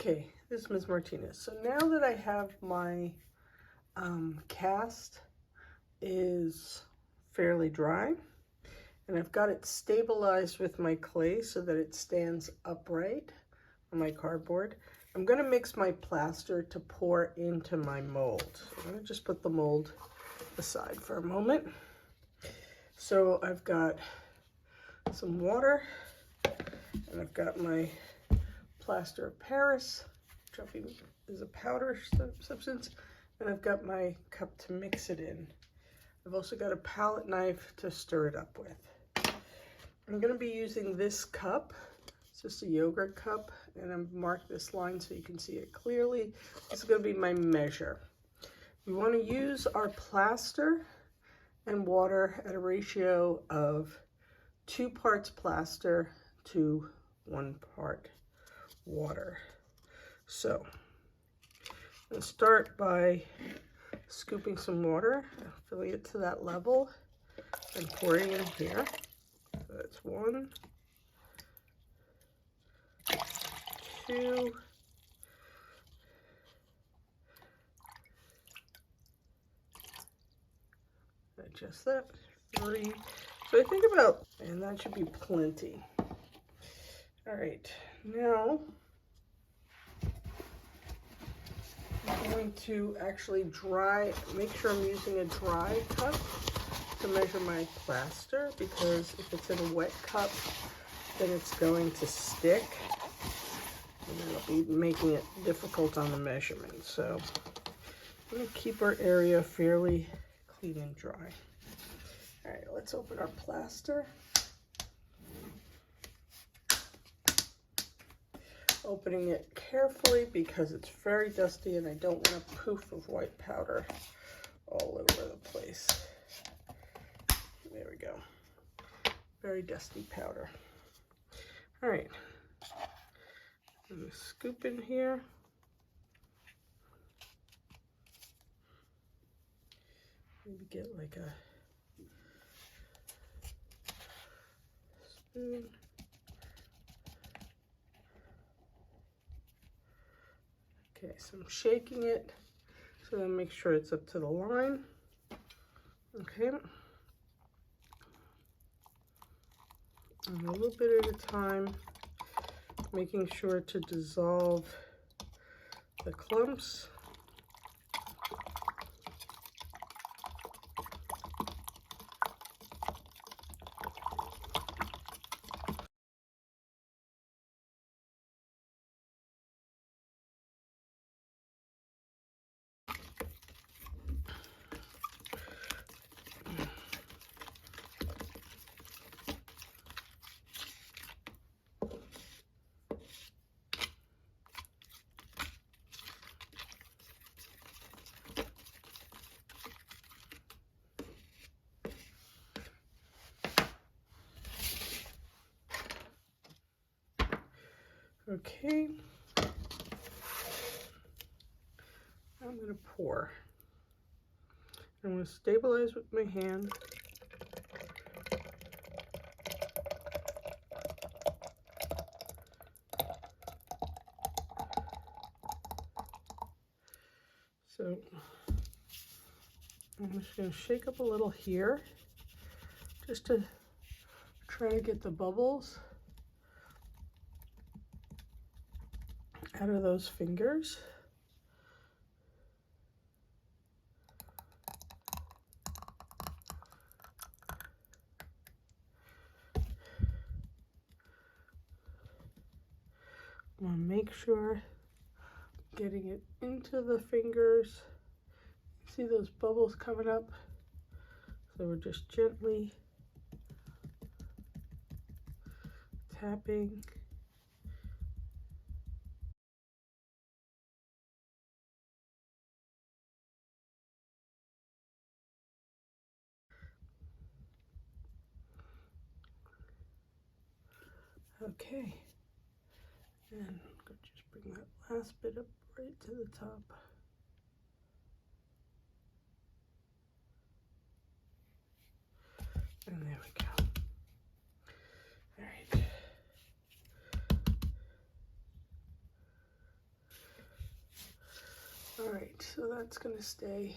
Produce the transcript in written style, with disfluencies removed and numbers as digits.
Okay, this is Ms. Martinez. So now that I have my cast is fairly dry, and I've got it stabilized with my clay so that it stands upright on my cardboard, I'm going to mix my plaster to pour into my mold. I'm going to just put the mold aside for a moment. So I've got some water, and I've got my plaster of Paris, which is a powder substance, and I've got my cup to mix it in. I've also got a palette knife to stir it up with. I'm going to be using this cup. It's just a yogurt cup, and I've marked this line so you can see it clearly. This is going to be my measure. We want to use our plaster and water at a ratio of 2 parts plaster to 1 part water. So let's start by scooping some water, filling it to that level, and pouring in here. So that's 1, 2, adjust that, 3. So I think about, and that should be plenty. All right, now I'm going to actually make sure I'm using a dry cup to measure my plaster, because if it's in a wet cup, then it's going to stick, and it'll be making it difficult on the measurement. So I'm going to keep our area fairly clean and dry. All right, let's open our plaster. Opening it carefully because it's very dusty and I don't want a poof of white powder all over the place. There we go. Very dusty powder. All right. I'm going to scoop in here. Maybe get like a spoon. Okay, so I'm shaking it so then make sure it's up to the line. Okay. And a little bit at a time, making sure to dissolve the clumps. Okay, I'm going to pour. I'm going to stabilize with my hand. So I'm just going to shake up a little here, just to try to get the bubbles out of those fingers. I want to make sure getting it into the fingers. See those bubbles coming up? So we're just gently tapping. Okay, and just bring that last bit up right to the top. And there we go. All right. All right, so that's going to stay